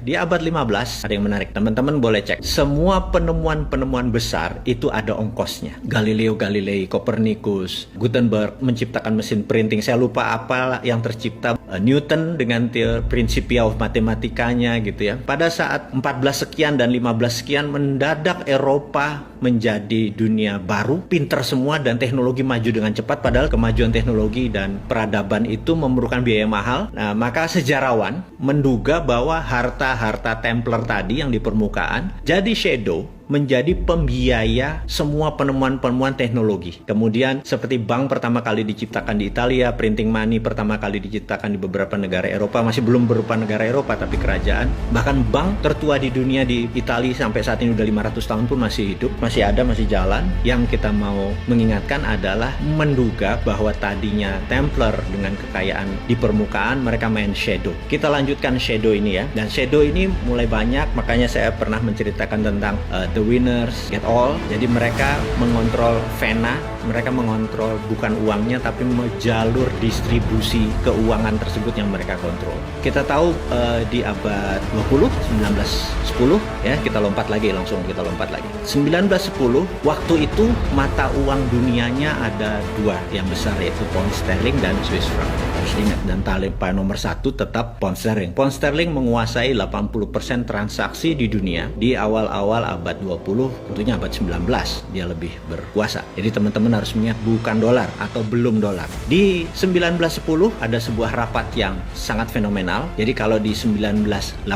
Di abad 15 ada yang menarik, teman-teman boleh cek. Semua penemuan-penemuan besar itu ada ongkosnya. Galileo Galilei, Copernicus, Gutenberg menciptakan mesin printing. Saya lupa apa yang tercipta. Newton dengan Principia of Mathematicanya gitu ya. Pada saat 14 sekian dan 15 sekian mendadak Eropa menjadi dunia baru, pinter semua dan teknologi maju dengan cepat, padahal kemajuan teknologi dan peradaban itu memerlukan biaya mahal. Nah, maka sejarawan menduga bahwa harta-harta Templar tadi yang di permukaan jadi shadow, menjadi pembiaya semua penemuan-penemuan teknologi. Kemudian seperti bank pertama kali diciptakan di Italia, printing money pertama kali diciptakan di beberapa negara Eropa, masih belum berupa negara Eropa tapi kerajaan. Bahkan bank tertua di dunia di Italia sampai saat ini udah 500 tahun pun masih hidup, masih ada, masih jalan. Yang kita mau mengingatkan adalah menduga bahwa tadinya Templar dengan kekayaan di permukaan, mereka main shadow. Kita lanjutkan shadow ini ya. Dan shadow ini mulai banyak, makanya saya pernah menceritakan tentang The Winners Get All. Jadi mereka mengontrol vena, mereka mengontrol bukan uangnya tapi jalur distribusi keuangan tersebut yang mereka kontrol. Kita tahu di abad 20, 1910 ya, kita lompat lagi 1910, waktu itu mata uang dunianya ada dua yang besar, yaitu pound sterling dan Swiss franc. Harus ingat, dan talipan nomor satu tetap pound sterling. Pound sterling menguasai 80% transaksi di dunia di awal-awal abad 20, tentunya abad 19 dia lebih berkuasa. Jadi teman-teman harus mengingat bukan dolar atau belum dolar. Di 1910 ada sebuah rapat yang sangat fenomenal. Jadi kalau di 1989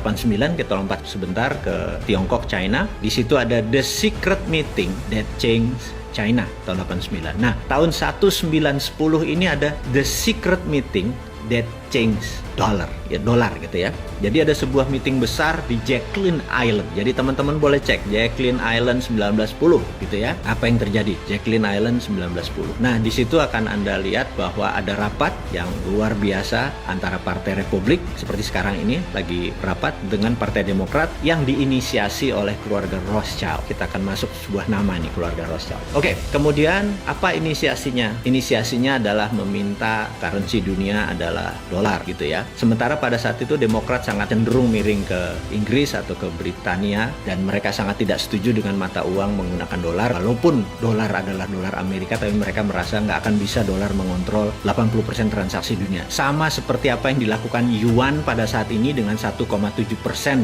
kita lompat sebentar ke Tiongkok, China. Di situ ada The Secret Meeting That Changed China tahun 89. Nah, tahun 1910 ini ada The Secret Meeting That Changed Dollar, ya dolar gitu ya. Jadi ada sebuah meeting besar di Jacqueline Island. Jadi teman-teman boleh cek Jacqueline Island 1910 gitu ya. Apa yang terjadi? Jacqueline Island 1910. Nah, di situ akan Anda lihat bahwa ada rapat yang luar biasa antara Partai Republik seperti sekarang ini lagi rapat dengan Partai Demokrat yang diinisiasi oleh keluarga Rothschild. Kita akan masuk sebuah nama nih, keluarga Rothschild. Oke, kemudian apa inisiasinya? Inisiasinya adalah meminta currency dunia adalah dolar gitu ya. Sementara pada saat itu Demokrat sangat cenderung miring ke Inggris atau ke Britania dan mereka sangat tidak setuju dengan mata uang menggunakan dolar. Walaupun dolar adalah dolar Amerika, tapi mereka merasa nggak akan bisa dolar mengontrol 80% transaksi dunia. Sama seperti apa yang dilakukan yuan pada saat ini dengan 1,7%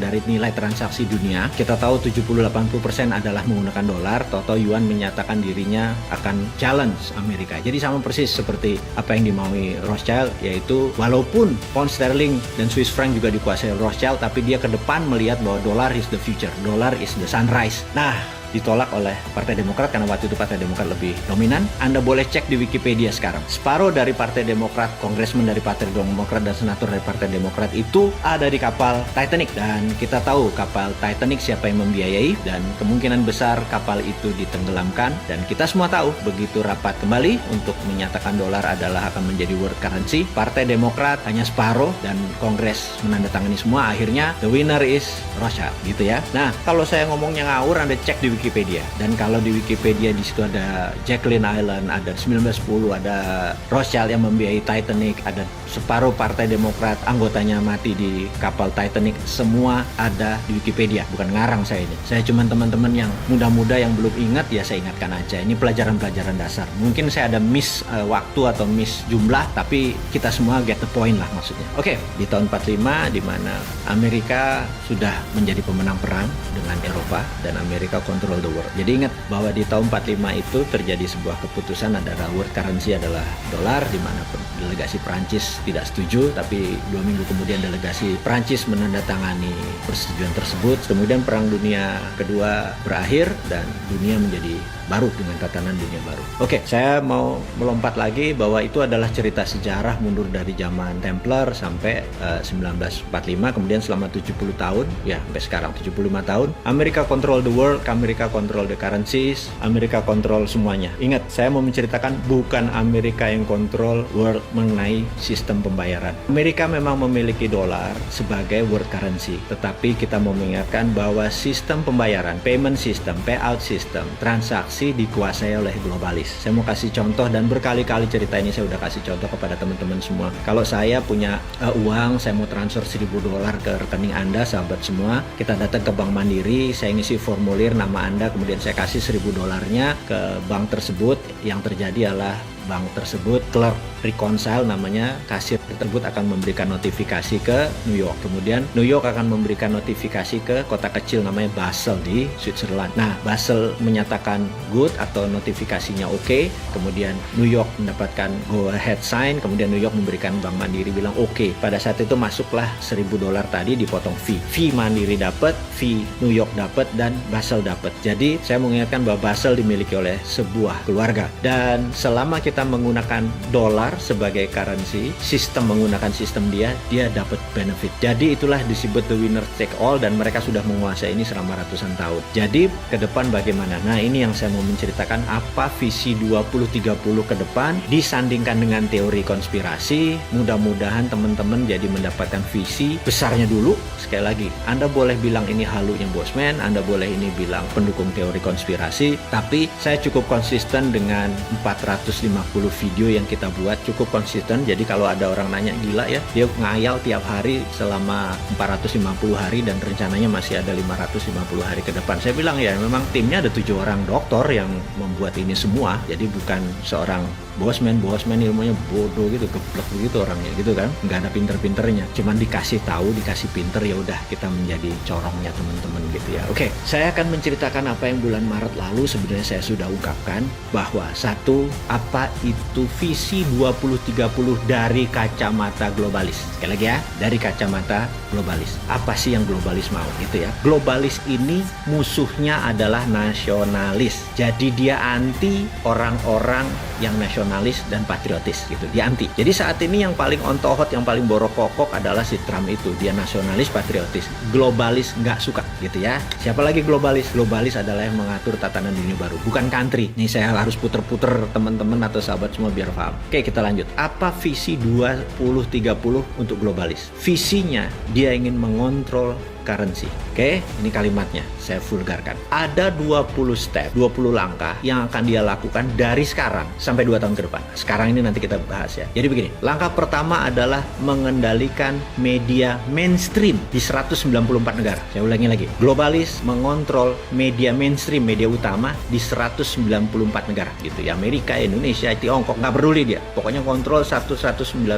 dari nilai transaksi dunia. Kita tahu 70-80% adalah menggunakan dolar. Toto yuan menyatakan dirinya akan challenge Amerika. Jadi sama persis seperti apa yang dimaui Rothschild, yaitu walaupun pound sterling dan Swiss franc juga dikuasai Rothschild, tapi dia ke depan melihat bahwa dolar is the future, dolar is the sunrise. Nah, ditolak oleh Partai Demokrat karena waktu itu Partai Demokrat lebih dominan. Anda boleh cek di Wikipedia sekarang. Separuh dari Partai Demokrat, kongresmen dari Partai Demokrat dan senator dari Partai Demokrat itu ada di kapal Titanic. Dan kita tahu kapal Titanic siapa yang membiayai dan kemungkinan besar kapal itu ditenggelamkan. Dan kita semua tahu begitu rapat kembali untuk menyatakan dolar adalah akan menjadi world currency, Partai Demokrat hanya separuh dan kongres menandatangani semua. Akhirnya the winner is Rothschild gitu ya. Nah, kalau saya ngomongnya ngawur, Anda cek di Wikipedia. Dan kalau di Wikipedia di situ ada Jacqueline Island, ada 1910, ada Rothschild yang membiayai Titanic, ada separuh Partai Demokrat anggotanya mati di kapal Titanic, semua ada di Wikipedia. Bukan ngarang saya ini. Saya cuma teman-teman yang muda-muda yang belum ingat ya saya ingatkan aja. Ini pelajaran-pelajaran dasar. Mungkin saya ada miss waktu atau miss jumlah, tapi kita semua get the point lah maksudnya. Oke, di tahun 45 di mana Amerika sudah menjadi pemenang perang dengan Eropa dan Amerika kontrol the world. Jadi ingat bahwa di tahun 45 itu terjadi sebuah keputusan adalah world currency adalah dolar, di mana delegasi Prancis tidak setuju, tapi 2 minggu kemudian delegasi Prancis menandatangani persetujuan tersebut. Kemudian Perang Dunia Kedua berakhir dan dunia menjadi baru dengan tatanan dunia baru. Oke, saya mau melompat lagi bahwa itu adalah cerita sejarah mundur dari zaman Templar sampai 1945, kemudian selama 70 tahun, ya sampai sekarang 75 tahun, Amerika control the world, Amerika Amerika control the currencies, Amerika control semuanya. Ingat, saya mau menceritakan bukan Amerika yang control world mengenai sistem pembayaran. Amerika memang memiliki dolar sebagai world currency, tetapi kita mau mengingatkan bahwa sistem pembayaran, payment system, payout system, transaksi dikuasai oleh globalis. Saya mau kasih contoh, dan berkali-kali cerita ini saya udah kasih contoh kepada teman-teman semua. Kalau saya punya uang, saya mau transfer $1.000 ke rekening Anda, sahabat semua, kita datang ke Bank Mandiri, saya ngisi formulir nama Anda, kemudian saya kasih $1.000 ke bank tersebut. Yang terjadi adalah bank tersebut, clerk reconcile namanya, kasir tersebut akan memberikan notifikasi ke New York. Kemudian New York akan memberikan notifikasi ke kota kecil namanya Basel di Switzerland. Nah, Basel menyatakan good atau notifikasinya oke. Kemudian New York mendapatkan go ahead sign. Kemudian New York memberikan Bank Mandiri bilang oke. Pada saat itu masuklah $1.000 tadi, dipotong fee. Fee Mandiri dapat, fee New York dapat, dan Basel dapat. Jadi saya mengingatkan bahwa Basel dimiliki oleh sebuah keluarga. Dan selama kita menggunakan dolar sebagai currency, sistem menggunakan sistem dia dapat benefit. Jadi itulah disebut the winner take all, dan mereka sudah menguasai ini selama ratusan tahun. Jadi ke depan bagaimana? Nah, ini yang saya mau menceritakan, apa visi 2030 ke depan disandingkan dengan teori konspirasi. Mudah-mudahan teman-teman jadi mendapatkan visi besarnya dulu. Sekali lagi, Anda boleh bilang ini halunya Bosman, Anda boleh ini bilang pendukung teori konspirasi, tapi saya cukup konsisten dengan 450 video yang kita buat, cukup konsisten. Jadi kalau ada orang nanya, gila ya, dia ngayal tiap hari selama 450 hari dan rencananya masih ada 550 hari ke depan. Saya bilang ya, memang timnya ada 7 orang doktor yang membuat ini semua. Jadi bukan seorang Bosman ilmunya bodoh gitu, geblek begitu orangnya gitu kan, nggak ada pinter-pinternya, cuman dikasih tahu, dikasih pinter, ya udah kita menjadi corongnya teman-teman gitu ya. Oke, saya akan menceritakan apa yang bulan Maret lalu sebenarnya saya sudah ungkapkan, bahwa satu, apa itu visi 2030 dari kacamata globalis. Sekali lagi ya, dari kacamata globalis. Apa sih yang globalis mau gitu ya? Globalis ini musuhnya adalah nasionalis. Jadi dia anti orang-orang yang nasionalis dan patriotis gitu. Dia anti. Jadi saat ini yang paling ontohot, yang paling borokokok adalah si Trump itu. Dia nasionalis, patriotis. Globalis nggak suka gitu ya. Siapa lagi globalis? Globalis adalah yang mengatur tatanan dunia baru, bukan country. Nih saya harus puter-puter teman-teman atau sahabat semua biar paham. Oke, kita lanjut. Apa visi 2030 untuk globalis? Visinya dia ingin mengontrol currency. Oke, ini kalimatnya saya vulgarkan. Ada 20 step, 20 langkah yang akan dia lakukan dari sekarang sampai 2 tahun ke depan. Sekarang ini nanti kita bahas ya. Jadi begini, langkah pertama adalah mengendalikan media mainstream di 194 negara. Saya ulangi lagi. Globalis mengontrol media mainstream, media utama di 194 negara gitu ya. Amerika, Indonesia, Tiongkok, nggak peduli dia. Pokoknya kontrol 194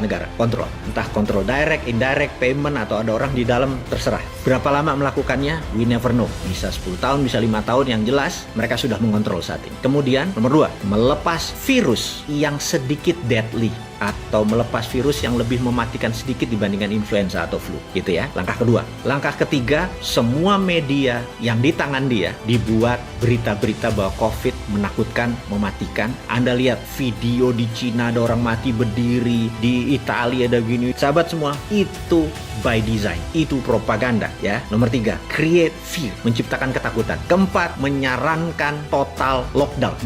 negara. Kontrol. Entah kontrol direct, indirect, payment, atau ada orang di dalam, terserah. Berapa lama melakukannya? We never know. Bisa 10 tahun, bisa 5 tahun, yang jelas mereka sudah mengontrol saat ini. Kemudian, nomor 2, melepas virus yang sedikit deadly, atau melepas virus yang lebih mematikan sedikit dibandingkan influenza atau flu gitu ya. Langkah kedua. Langkah ketiga, semua media yang di tangan dia dibuat berita-berita bahwa COVID menakutkan, mematikan. Anda lihat video di Cina ada orang mati berdiri, di Italia ada gini. Sahabat semua, itu by design, itu propaganda ya. Nomor 3, create fear, menciptakan ketakutan. Keempat, menyarankan total lockdown,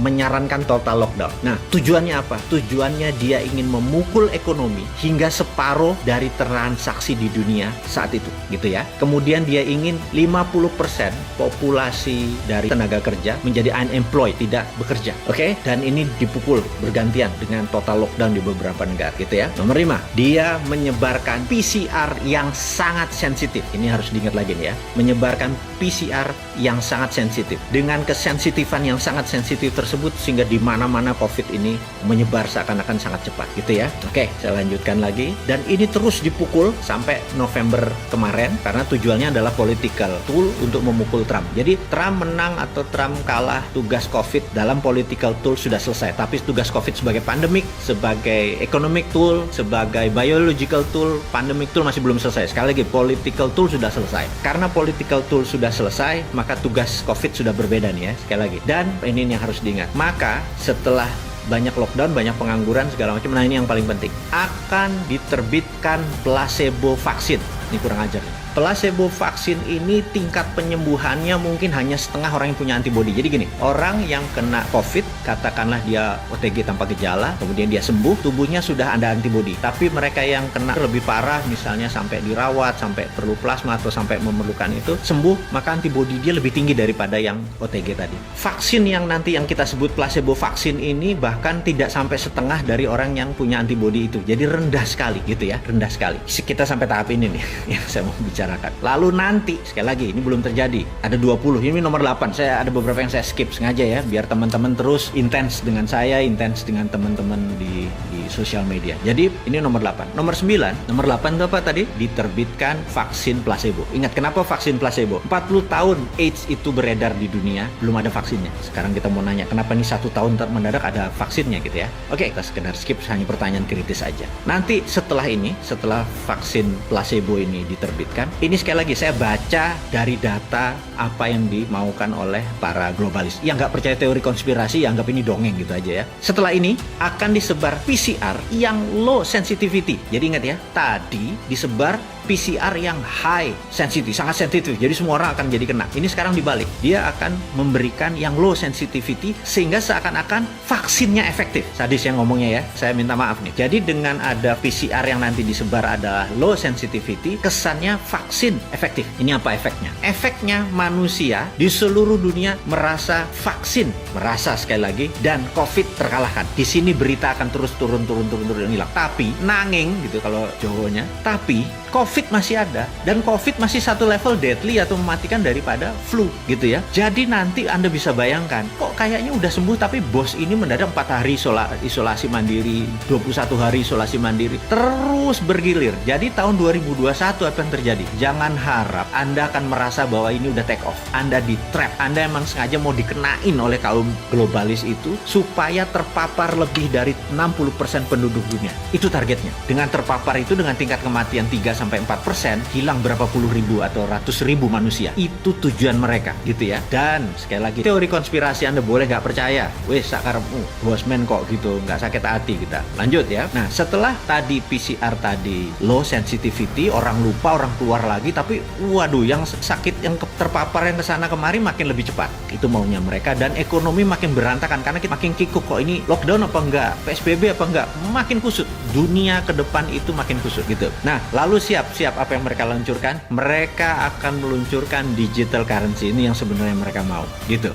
Nah, tujuannya apa? Tujuannya dia ingin memukul ekonomi hingga separuh dari transaksi di dunia saat itu gitu ya. Kemudian dia ingin 50% populasi dari tenaga kerja menjadi unemployed, tidak bekerja. Oke? Dan ini dipukul bergantian dengan total lockdown di beberapa negara gitu ya. Nomor 5, dia menyebarkan PCR yang sangat sensitif. Ini harus diingat lagi nih ya. Menyebarkan PCR yang sangat sensitif. Dengan kesensitifan yang sangat sensitif tersebut sehingga di mana-mana COVID ini menyebar seakan-akan sangat cepat gitu ya. Oke, saya lanjutkan lagi. Dan ini terus dipukul sampai November kemarin karena tujuannya adalah political tool untuk memukul Trump. Jadi Trump menang atau Trump kalah, tugas COVID dalam political tool sudah selesai. Tapi tugas COVID sebagai pandemic, sebagai economic tool, sebagai biological tool, pandemic tool masih belum selesai. Sekali lagi, political tool sudah selesai. Karena political tool sudah selesai, maka tugas COVID sudah berbeda nih ya, sekali lagi. Dan ini yang harus diingat. Maka setelah banyak lockdown, banyak pengangguran segala macam. Nah, ini yang paling penting. Akan diterbitkan placebo vaksin. Ini kurang ajar. Placebo vaksin ini tingkat penyembuhannya mungkin hanya setengah orang yang punya antibodi. Jadi gini, orang yang kena COVID, katakanlah dia OTG tanpa gejala, kemudian dia sembuh, tubuhnya sudah ada antibodi. Tapi mereka yang kena lebih parah, misalnya sampai dirawat, sampai perlu plasma atau sampai memerlukan itu, sembuh, maka antibodi dia lebih tinggi daripada yang OTG tadi. Vaksin yang nanti yang kita sebut placebo vaksin ini bahkan tidak sampai setengah dari orang yang punya antibodi itu. Jadi rendah sekali gitu ya, rendah sekali. Kita sampai tahap ini nih yang saya mau bicarakan. Lalu nanti, sekali lagi, ini belum terjadi. Ada 20, ini nomor 8. Saya ada beberapa yang saya skip sengaja ya, biar teman-teman terus intens dengan saya, intens dengan teman-teman di sosial media. Jadi, ini nomor 8. Nomor 9, nomor 8 itu apa tadi? Diterbitkan vaksin placebo. Ingat, kenapa vaksin placebo? 40 tahun AIDS itu beredar di dunia, belum ada vaksinnya. Sekarang kita mau nanya, kenapa nih 1 tahun mendadak ada vaksinnya gitu ya? Oke, kita sekedar skip, hanya pertanyaan kritis aja. Nanti setelah ini, setelah vaksin placebo ini diterbitkan, ini sekali lagi saya baca dari data apa yang dimaukan oleh para globalis. Yang nggak percaya teori konspirasi, anggap ini dongeng gitu aja ya. Setelah ini akan disebar PCR yang low sensitivity. Jadi ingat ya, tadi disebar PCR yang high sensitivity, sangat sensitif. Jadi semua orang akan jadi kena. Ini sekarang dibalik. Dia akan memberikan yang low sensitivity sehingga seakan-akan vaksinnya efektif. Sadis yang ngomongnya ya. Saya minta maaf nih. Jadi dengan ada PCR yang nanti disebar adalah low sensitivity, kesannya vaksin efektif. Ini apa efeknya? Efeknya manusia di seluruh dunia merasa vaksin, merasa sekali lagi, dan COVID terkalahkan. Di sini berita akan terus turun hilang. Tapi nanging gitu kalau Jawanya. Tapi COVID masih ada, dan COVID masih satu level deadly atau mematikan daripada flu gitu ya. Jadi nanti Anda bisa bayangkan, kok kayaknya udah sembuh tapi bos ini mendadak 4 hari isolasi mandiri, 21 hari isolasi mandiri, terus bergilir. Jadi tahun 2021 apa yang terjadi? Jangan harap Anda akan merasa bahwa ini udah take off. Anda di trap. Anda emang sengaja mau dikenain oleh kaum globalis itu supaya terpapar lebih dari 60% penduduk dunia. Itu targetnya. Dengan terpapar itu dengan tingkat kematian 3-4%, hilang berapa puluh ribu atau ratus ribu manusia. Itu tujuan mereka gitu ya. Dan sekali lagi, teori konspirasi Anda boleh nggak percaya. Wes sakarepmu, bosman kok gitu, nggak sakit hati kita. Lanjut ya. Nah, setelah tadi PCR tadi low sensitivity, orang lupa, orang keluar lagi, tapi waduh, yang sakit, yang terpapar yang kesana kemari makin lebih cepat. Itu maunya mereka, dan ekonomi makin berantakan karena kita makin kikuk. Kok ini lockdown apa enggak, PSBB apa enggak, makin kusut. Dunia ke depan itu makin kusut gitu. Nah, lalu siap apa yang mereka luncurkan? Mereka akan meluncurkan digital currency. Ini yang sebenarnya mereka mau gitu.